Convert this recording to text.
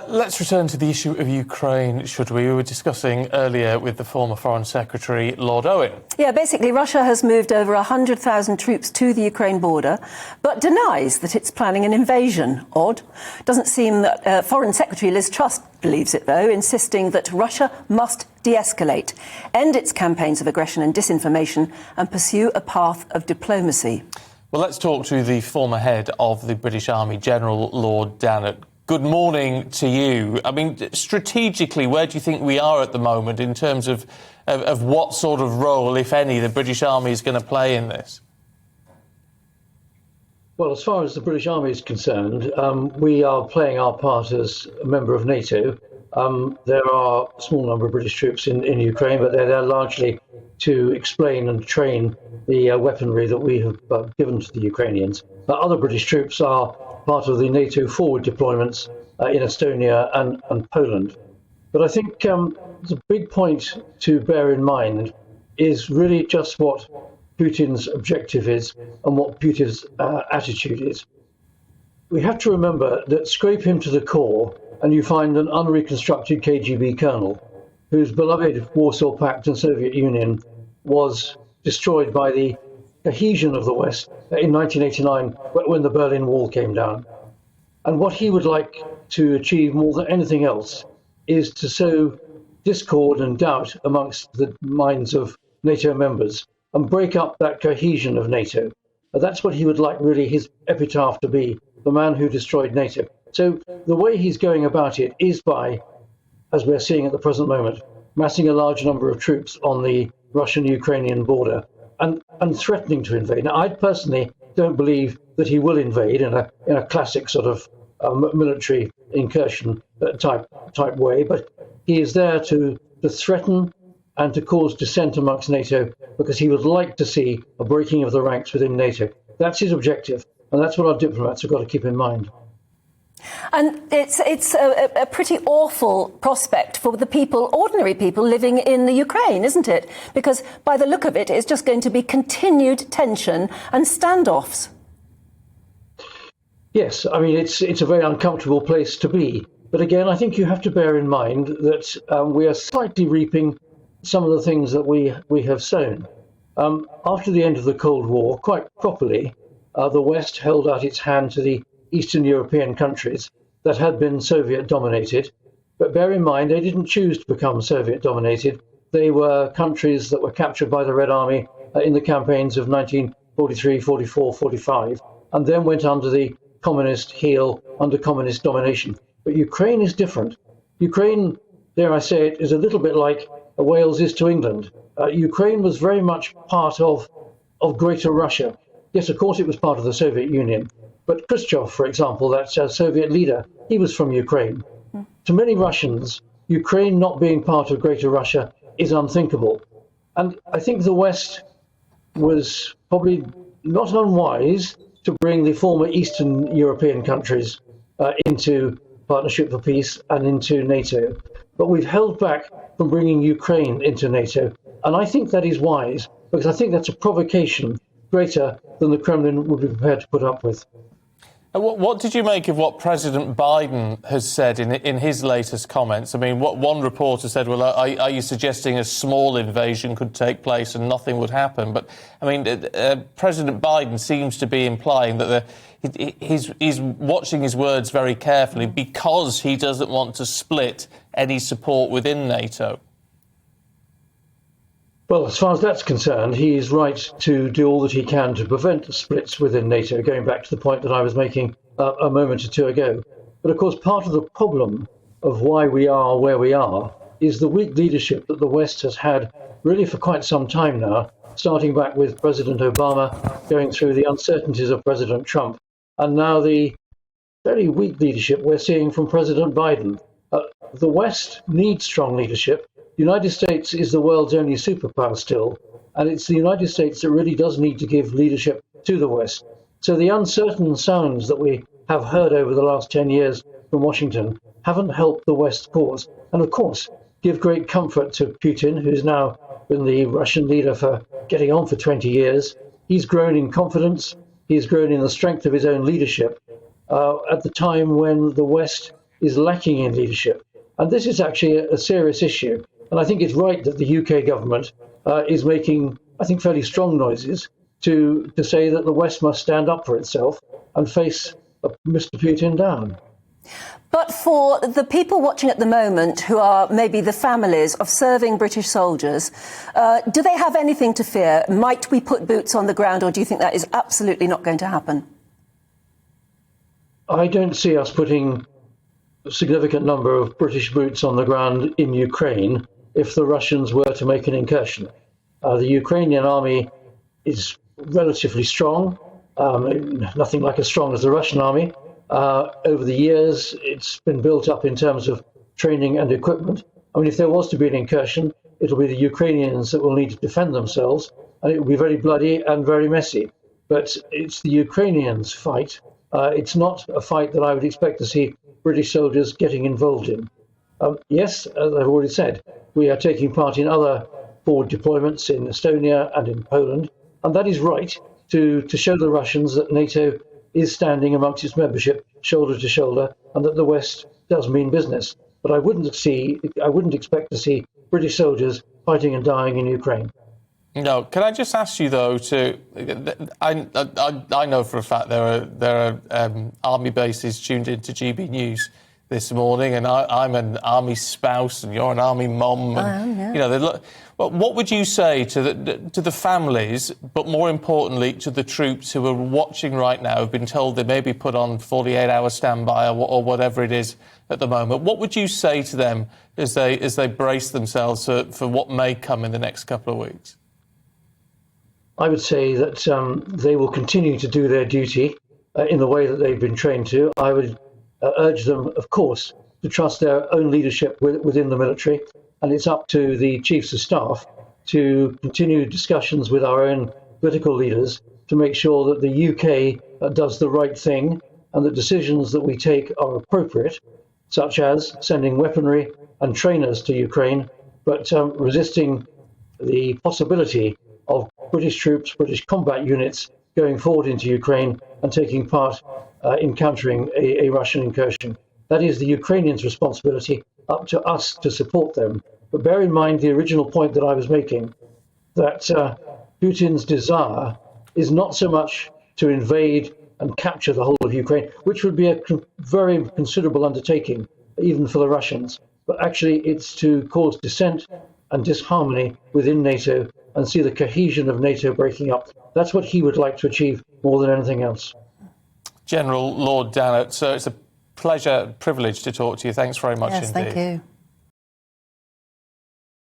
Let's return to the issue of Ukraine, should we? We were discussing earlier with the former Foreign Secretary, Lord Owen. Yeah, basically, Russia has moved over 100,000 troops to the Ukraine border, but denies that it's planning an invasion. Odd. Doesn't seem that Foreign Secretary Liz Truss believes it, though, insisting that Russia must de-escalate, end its campaigns of aggression and disinformation, and pursue a path of diplomacy. Well, let's talk to the former head of the British Army, General Lord Dannatt. Good morning to you. I mean, strategically, where do you think we are at the moment in terms of what sort of role, if any, the British Army is going to play in this? Well, as far as the British Army is concerned, we are playing our part as a member of NATO. There are a small number of British troops in Ukraine, but they're there largely to explain and train the weaponry that we have given to the Ukrainians. Other British troops are part of the NATO forward deployments in Estonia and Poland. But I think the big point to bear in mind is really just what Putin's objective is and what Putin's attitude is. We have to remember that scrape him to the core and you find an unreconstructed KGB colonel whose beloved Warsaw Pact and Soviet Union was destroyed by the cohesion of the West in 1989 when the Berlin Wall came down. And what he would like to achieve more than anything else is to sow discord and doubt amongst the minds of NATO members and break up that cohesion of NATO. That's what he would like really his epitaph to be, the man who destroyed NATO. So the way he's going about it is by, as we're seeing at the present moment, massing a large number of troops on the Russian-Ukrainian border and threatening to invade. Now, I personally don't believe that he will invade in a classic sort of military incursion type way, but he is there to threaten and to cause dissent amongst NATO because he would like to see a breaking of the ranks within NATO. That's his objective, and that's what our diplomats have got to keep in mind. And it's a pretty awful prospect for the people, ordinary people living in the Ukraine, isn't it? Because by the look of it, it's just going to be continued tension and standoffs. Have I mean, it's a very uncomfortable place to be. But again, I think you have to bear in mind that we are slightly reaping some of the things that we have sown. After the end of the Cold War, quite properly, the West held out its hand to the Eastern European countries that had been Soviet-dominated. But bear in mind, they didn't choose to become Soviet-dominated. They were countries that were captured by the Red Army in the campaigns of 1943, 44, 45, and then went under the communist heel, under communist domination. But Ukraine is different. Ukraine, dare I say it, is a little bit like Wales is to England. Ukraine was very much part of Greater Russia. Yes, of course, it was part of the Soviet Union. But Khrushchev, for example, that Soviet leader, he was from Ukraine. To many Russians, Ukraine not being part of Greater Russia is unthinkable. And I think the West was probably not unwise to bring the former Eastern European countries into Partnership for Peace and into NATO. But we've held back from bringing Ukraine into NATO. And I think that is wise, because I think that's a provocation greater than the Kremlin would be prepared to put up with. What did you make of what President Biden has said in his latest comments? I mean, what one reporter said, well, are you suggesting a small invasion could take place and nothing would happen? But, I mean, President Biden seems to be implying that he's watching his words very carefully because he doesn't want to split any support within NATO. Well, as far as that's concerned, he is right to do all that he can to prevent splits within NATO, going back to the point that I was making a moment or two ago. But of course, part of the problem of why we are where we are is the weak leadership that the West has had really for quite some time now, starting back with President Obama, going through the uncertainties of President Trump, and now the very weak leadership we're seeing from President Biden. The West needs strong leadership. The United States is the world's only superpower still, and it's the United States that really does need to give leadership to the West. So the uncertain sounds that we have heard over the last 10 years from Washington haven't helped the West's cause. And of course, give great comfort to Putin, who's now been the Russian leader for getting on for 20 years. He's grown in confidence. He's grown in the strength of his own leadership at the time when the West is lacking in leadership. And this is actually a serious issue. And I think it's right that the UK government is making, I think, fairly strong noises to say that the West must stand up for itself and face Mr. Putin down. But for the people watching at the moment who are maybe the families of serving British soldiers, do they have anything to fear? Might we put boots on the ground, or do you think that is absolutely not going to happen? I don't see us putting a significant number of British boots on the ground in Ukraine if the Russians were to make an incursion. The Ukrainian army is relatively strong, nothing like as strong as the Russian army. Over the years, it's been built up in terms of training and equipment. I mean, if there was to be an incursion, it'll be the Ukrainians that will need to defend themselves, and it will be very bloody and very messy. But it's the Ukrainians' fight. It's not a fight that I would expect to see British soldiers getting involved in. Yes, as I've already said, we are taking part in other forward deployments in Estonia and in Poland, and that is right to show the Russians that NATO is standing amongst its membership shoulder to shoulder, and that the West does mean business. But I wouldn't expect to see British soldiers fighting and dying in Ukraine. No, can I just ask you though? I know for a fact there are army bases tuned into GBNews this morning, and I'm an army spouse, and you're an army mum. And, yeah. you know, what would you say to the families, but more importantly to the troops who are watching right now, have been told they may be put on 48-hour standby or whatever it is at the moment? What would you say to them as they brace themselves for what may come in the next couple of weeks? I would say that they will continue to do their duty in the way that they've been trained to. I would urge them, of course, to trust their own leadership within the military, and it's up to the chiefs of staff to continue discussions with our own political leaders to make sure that the UK does the right thing and that decisions that we take are appropriate, such as sending weaponry and trainers to Ukraine, but resisting the possibility of British troops, British combat units going forward into Ukraine and taking part in countering a Russian incursion. That is the Ukrainians' responsibility, up to us to support them. But bear in mind the original point that I was making, that Putin's desire is not so much to invade and capture the whole of Ukraine, which would be a very considerable undertaking, even for the Russians, but actually it's to cause dissent and disharmony within NATO and see the cohesion of NATO breaking up. That's what he would like to achieve more than anything else. General Lord Dannatt, so it's a privilege to talk to you. Thanks very much indeed. Yes, thank you.